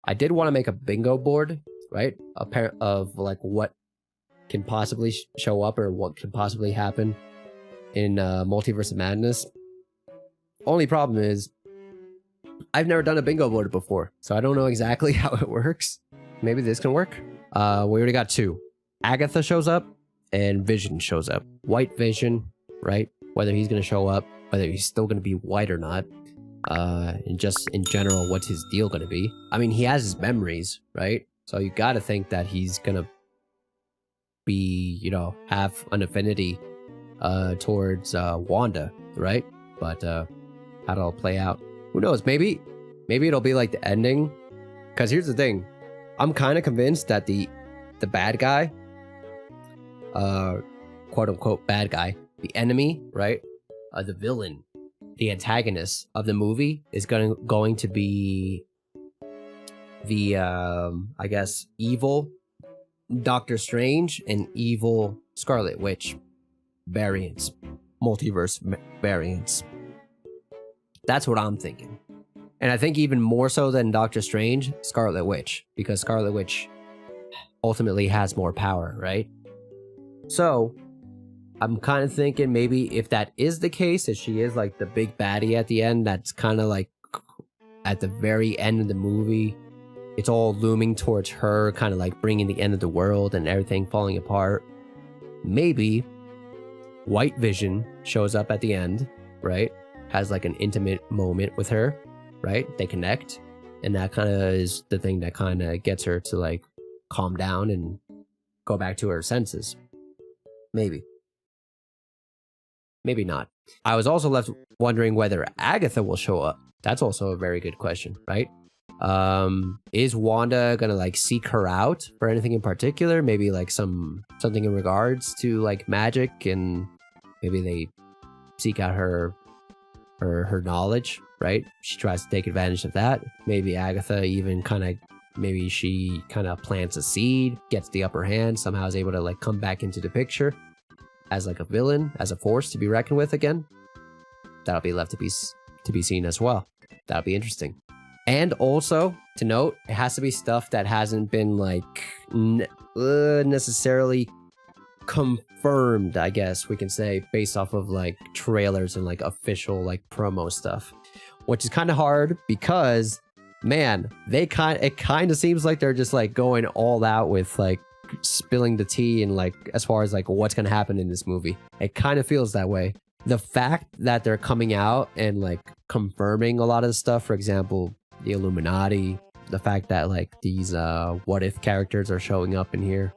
I did want to make a bingo board, right? A pair of like what can possibly show up or what can possibly happen in Multiverse of Madness. Only problem is I've never done a bingo board before, so I don't know exactly how it works. Maybe this can work. We already got 2. Agatha shows up and Vision shows up. White Vision, right? Whether he's going to show up, whether he's still going to be white or not. And just in general, what's his deal going to be? I mean, he has his memories, right? So you got to think that he's going to be, you know, have an affinity towards Wanda, right? But how it'll play out, who knows? Maybe it'll be like the ending. Because here's the thing, I'm kind of convinced that the bad guy, quote unquote bad guy, the enemy, right? The villain, the antagonist of the movie is going to be the I guess evil Doctor Strange and evil Scarlet Witch variants, multiverse variants. That's what I'm thinking. And I think even more so than Doctor Strange, Scarlet Witch, because Scarlet Witch ultimately has more power, right? So I'm kind of thinking maybe if that is the case, if she is like the big baddie at the end, that's kind of like at the very end of the movie, it's all looming towards her, kind of like bringing the end of the world and everything falling apart. Maybe White Vision shows up at the end, right? Has like an intimate moment with her, right? They connect, and that kind of is the thing that kind of gets her to like calm down and go back to her senses. Maybe not. I was also left wondering whether Agatha will show up. That's also a very good question, right? Is Wanda gonna like seek her out for anything in particular? Maybe like something in regards to like magic, and maybe they seek out her knowledge, right? She tries to take advantage of that. Maybe Agatha even maybe she kind of plants a seed, gets the upper hand, somehow is able to like come back into the picture as like a villain, as a force to be reckoned with again. That'll be left to be seen as well. That'll be interesting. And also to note, it has to be stuff that hasn't been like necessarily confirmed, I guess we can say, based off of like trailers and like official like promo stuff, which is kind of hard because, man, it kind of seems like they're just like going all out with like spilling the tea and like as far as like what's gonna happen in this movie. It kind of feels that way. The fact that they're coming out and like confirming a lot of stuff, for example, the Illuminati, the fact that like these what if characters are showing up in here,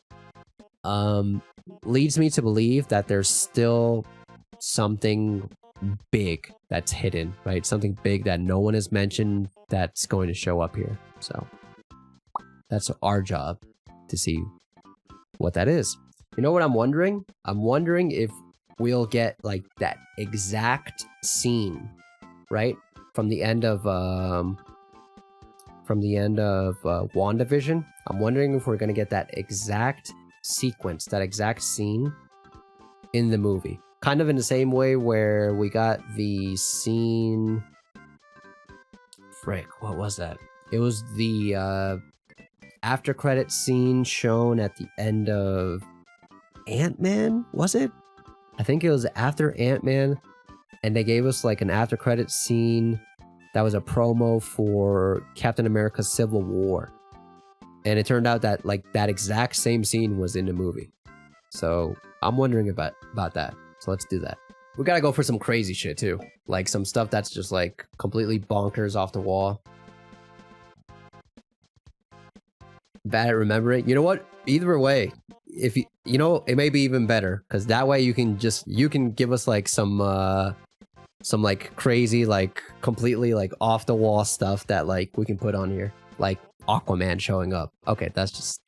leads me to believe that there's still something big that's hidden, right? Something big that no one has mentioned that's going to show up here. So that's our job to see what that is. You know what I'm wondering? I'm wondering if we'll get like that exact scene, right? From the end of WandaVision. I'm wondering if we're gonna get that exact sequence, that exact scene in the movie. Kind of in the same way where we got the scene... Frick, what was that? It was the after credit scene shown at the end of Ant-Man, was it? I think it was after Ant-Man, and they gave us like an after credit scene that was a promo for Captain America Civil War. And it turned out that like that exact same scene was in the movie. So I'm wondering about that. So let's do that. We gotta go for some crazy shit too. Like some stuff that's just like completely bonkers off the wall. Bad at remembering. You know what? Either way, if you know, it may be even better because that way you can give us like some like crazy, like completely like off the wall stuff that like we can put on here, like Aquaman showing up. Okay, that's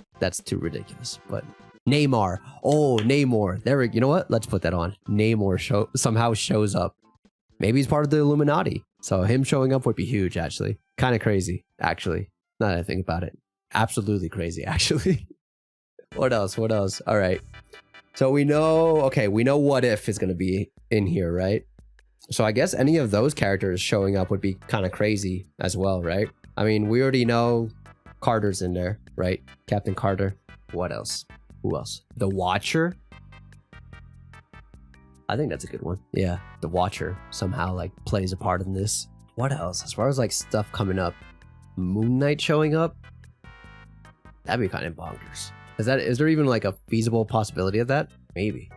too ridiculous. But Namor, you know what? Let's put that on. Namor somehow shows up. Maybe he's part of the Illuminati. So him showing up would be huge, actually. Kind of crazy, actually. Now that I think about it. Absolutely crazy, actually. What else? All right. So we know What If is going to be in here, right? So I guess any of those characters showing up would be kind of crazy as well, right? I mean, we already know Carter's in there, right? Captain Carter. What else? Who else? The Watcher. I think that's a good one. Yeah, the Watcher somehow like plays a part in this. What else? As far as like stuff coming up, Moon Knight showing up. That'd be kind of bonkers. Is there even like a feasible possibility of that? Maybe.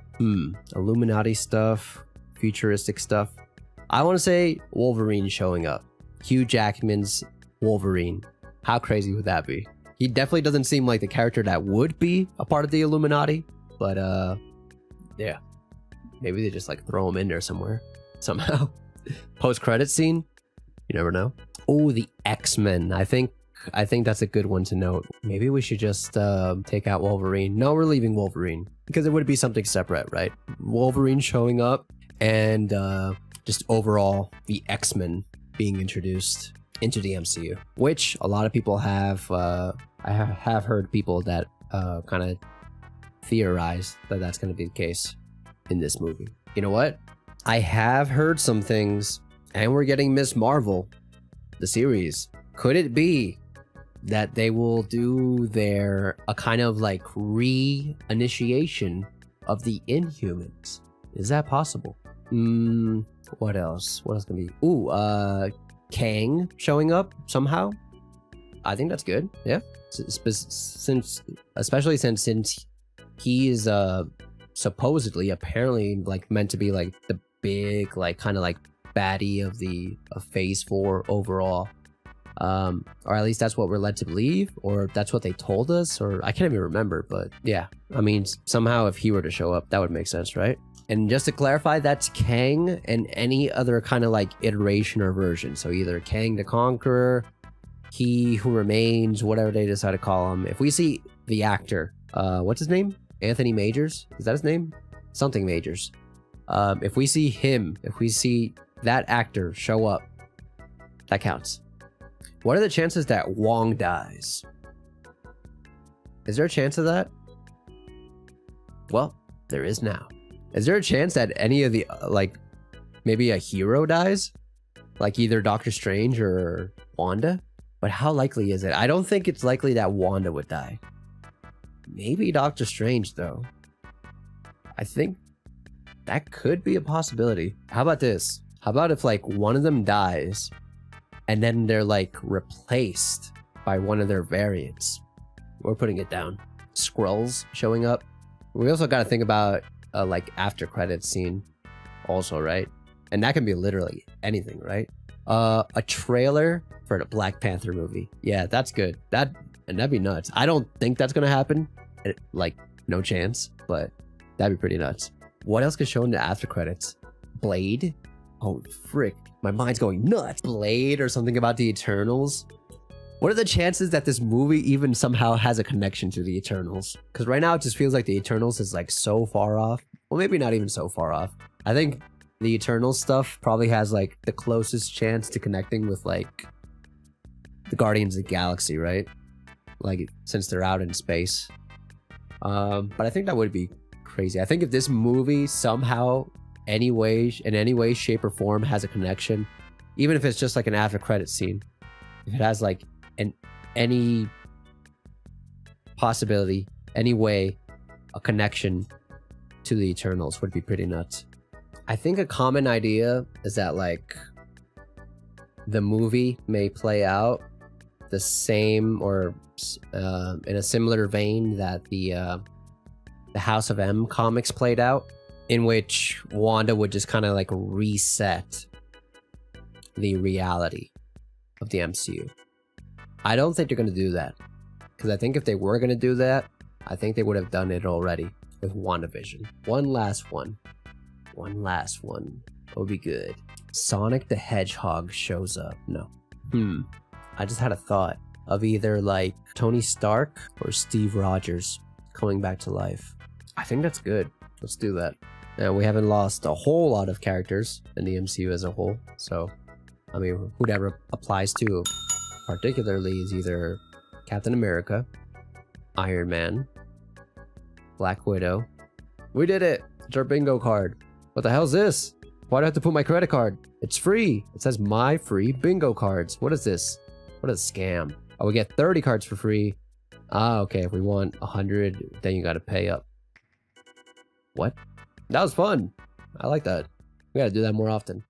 Illuminati stuff, futuristic stuff. I want to say Wolverine showing up. Hugh Jackman's Wolverine. How crazy would that be? He definitely doesn't seem like the character that would be a part of the Illuminati, but yeah. Maybe they just like throw him in there somewhere somehow. Post-credit scene? You never know. Oh, the X-Men. I think that's a good one to note. Maybe we should just take out Wolverine. No, we're leaving Wolverine because it would be something separate, right? Wolverine showing up and just overall the X-Men being introduced into the MCU, which a lot of people have. I have heard people that kind of theorize that that's going to be the case in this movie. You know what? I have heard some things, and we're getting Miss Marvel, the series. Could it be that they will do a kind of like re-initiation of the Inhumans? Is that possible? What else? What else can be? Ooh, Kang showing up somehow. I think that's good. Yeah, especially since he is supposedly, apparently, like meant to be like the big, like kind of like baddie of Phase 4 overall. Or at least that's what we're led to believe, or that's what they told us, or I can't even remember. But yeah, I mean, somehow if he were to show up, that would make sense, right? And just to clarify, that's Kang and any other kind of like iteration or version. So either Kang the Conqueror, He Who Remains, whatever they decide to call him. If we see the actor, what's his name? Anthony Majors? Is that his name? Something Majors. If we see him, if we see that actor show up, that counts. What are the chances that Wong dies? Is there a chance of that? Well, there is now. Is there a chance that any of the, like, maybe a hero dies? Like either Doctor Strange or Wanda? But how likely is it? I don't think it's likely that Wanda would die. Maybe Doctor Strange, though. I think that could be a possibility. How about this? How about if, like, one of them dies and then they're, like, replaced by one of their variants? We're putting it down. Skrulls showing up. We also got to think about like after credits scene also, right? And that can be literally anything, right? A trailer for the Black Panther movie. Yeah, that's good. That'd be nuts. I don't think that's gonna happen. Like, no chance, but that'd be pretty nuts. What else could show in the after credits? Blade? Oh, frick. My mind's going nuts. Blade or something about the Eternals? What are the chances that this movie even somehow has a connection to the Eternals? Because right now it just feels like the Eternals is like so far off. Well, maybe not even so far off. I think the Eternals stuff probably has like the closest chance to connecting with like the Guardians of the Galaxy, right? Like, since they're out in space. But I think that would be crazy. I think if this movie somehow, in any way, shape, or form has a connection, even if it's just like an after credit scene, if it has like any possibility, any way, a connection to the Eternals would be pretty nuts. I think a common idea is that like the movie may play out the same or in a similar vein that the House of M comics played out, in which Wanda would just kind of like reset the reality of the MCU. I don't think they're going to do that, because I think if they were going to do that, I think they would have done it already with WandaVision. One last one would be good. Sonic the Hedgehog shows up. No. I just had a thought of either like Tony Stark or Steve Rogers coming back to life. I think that's good. Let's do that. And we haven't lost a whole lot of characters in the MCU as a whole, so I mean, whoever applies to particularly is either Captain America, Iron Man, Black Widow. We did it! It's our bingo card. What the hell is this? Why do I have to put my credit card? It's free. It says my free bingo cards. What is this? What a scam. Oh, we get 30 cards for free. Ah, okay. If we want 100, then you got to pay up. What? That was fun. I like that. We got to do that more often.